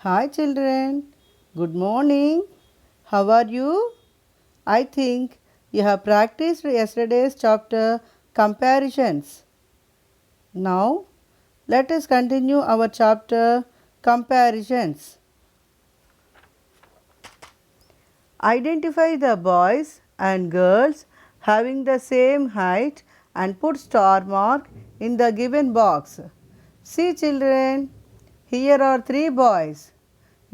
Hi children, good morning. How are you? I think you have practiced yesterday's chapter comparisons. Now let us continue our chapter comparisons. Identify the boys and girls having the same height and put star mark in the given box. See children, here are three boys.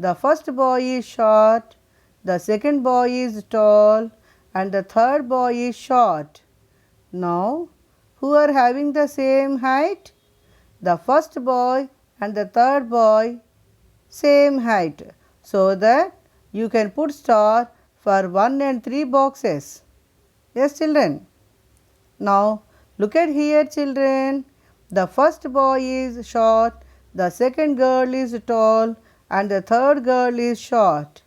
The first boy is short, the second boy is tall, and the third boy is short. Now, who are having the same height? The first boy and the third boy same height, so that you can put star for 1 and 3 boxes. Yes children. Now look at here children. The first boy is short, the second girl is tall, and the third girl is short.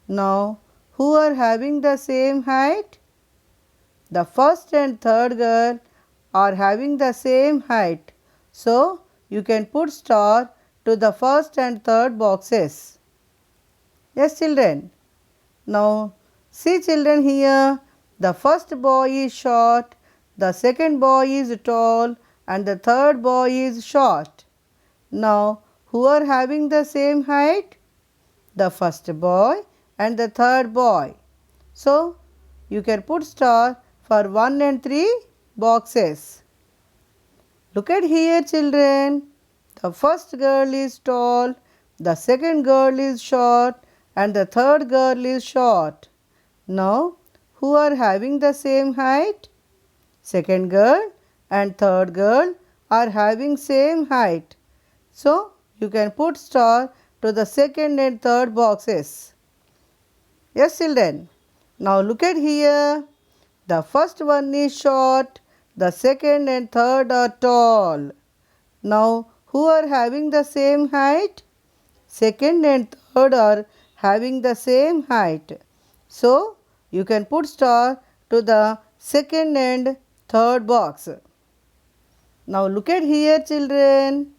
Now who are having the same height? The first and third girl are having the same height. So you can put star to the first and third boxes. Yes children. Now see children here. The first boy is short, the second boy is tall, and the third boy is short. Now who are having the same height? The first boy and the third boy. So you can put star for 1 and 3 boxes. Look at here children. The first girl is tall, the second girl is short, and the third girl is short. Now who are having the same height? Second girl and third girl are having same height. So you can put star to the second and third boxes. Yes children. Now look at here. The first one is short, the second and third are tall. Now who are having the same height? Second and third are having the same height. So you can put star to the second and third box. Now look at here children.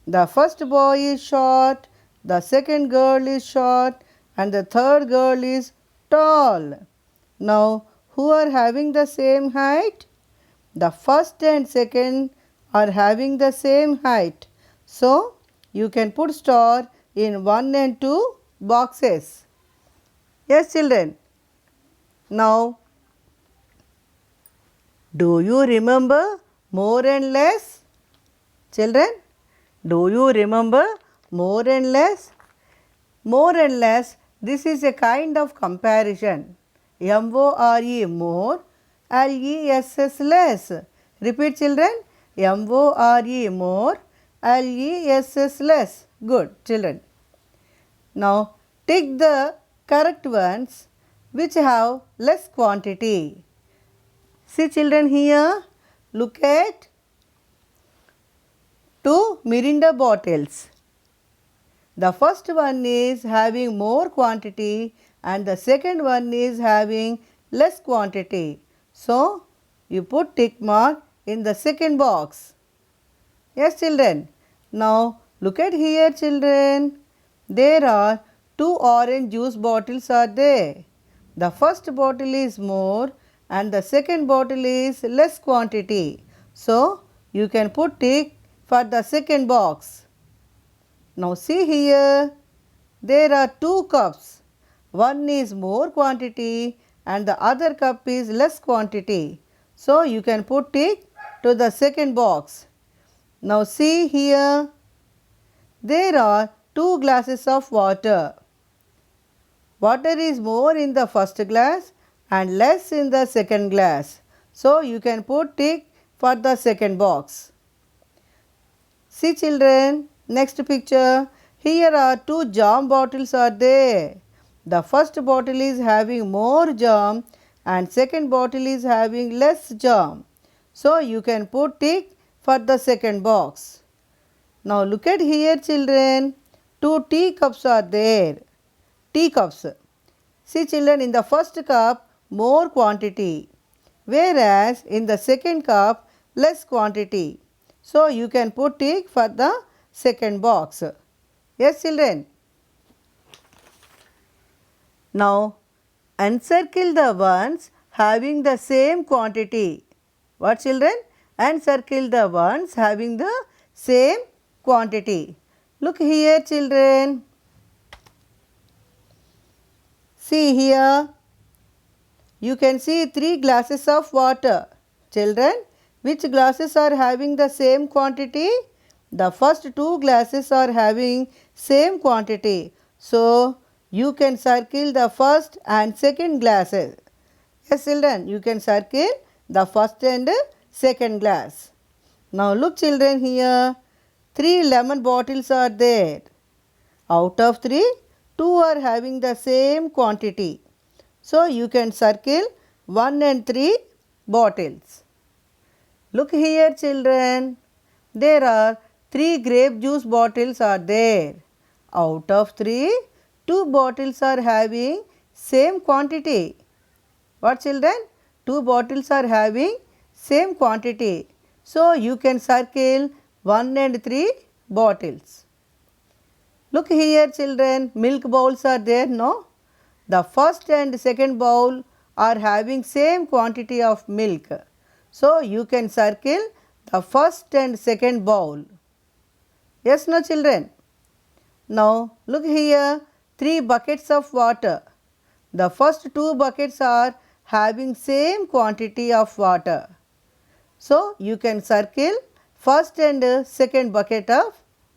The first boy is short, the second girl is short, and the third girl is tall. Now who are having the same height? The first and second are having the same height. So you can put star in 1 and 2 boxes. Yes children. Now do you remember more and less? Children, do you remember more and less? More and less, this is a kind of comparison. M-O-R-E more, L-E-S-S less. Repeat children. M-O-R-E more, L-E-S-S less. Good children. Now take the correct ones which have less quantity. See children here, look at 2 Mirinda bottles. The first one is having more quantity and the second one is having less quantity. So you put tick mark in the second box. Yes children. Now look at here children. There are 2 orange juice bottles are there. The first bottle is more and the second bottle is less quantity. So you can put tick for the second box. Now see here, there are 2 cups. One is more quantity and the other cup is less quantity. So you can put tick to the second box. Now see here, there are 2 glasses of water. Water is more in the first glass and less in the second glass. So you can put tick for the second box. See children, next picture. Here are 2 jam bottles are there. The first bottle is having more jam and second bottle is having less jam. So you can put tick for the second box. Now look at here children. 2 teacups are there. Teacups. See children, in the first cup more quantity, whereas in the second cup less quantity. So you can put tick for the second box. Yes children. Now encircle the ones having the same quantity. What children? Encircle the ones having the same quantity. Look here children. See here. You can see 3 glasses of water. Children, which glasses are having the same quantity? The first 2 glasses are having same quantity. So, you can circle the first and second glasses. Yes children, you can circle the first and second glass. Now look children here. 3 lemon bottles are there. Out of 3, 2 are having the same quantity. So, you can circle 1 and 3 bottles. Look here children. There are 3 grape juice bottles are there. Out of 3, 2 bottles are having same quantity. What children? 2 bottles are having same quantity. So, you can circle 1 and 3 bottles. Look here children, milk bowls are there, no? The first and second bowl are having same quantity of milk. So, you can circle the first and second bowl. Yes, no children? Now, look here, 3 buckets of water. The first 2 buckets are having same quantity of water. So, you can circle first and second bucket of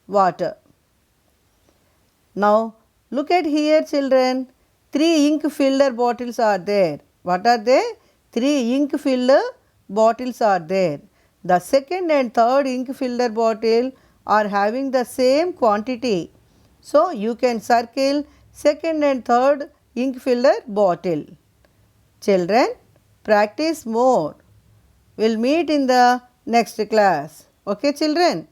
water. Now, look at here children, 3 ink filler bottles are there. What are they? 3 ink filler bottles are there. The second and third ink filler bottle are having the same quantity. So, you can circle second and third ink filler bottle. Children, practice more. We'll meet in the next class. Okay children?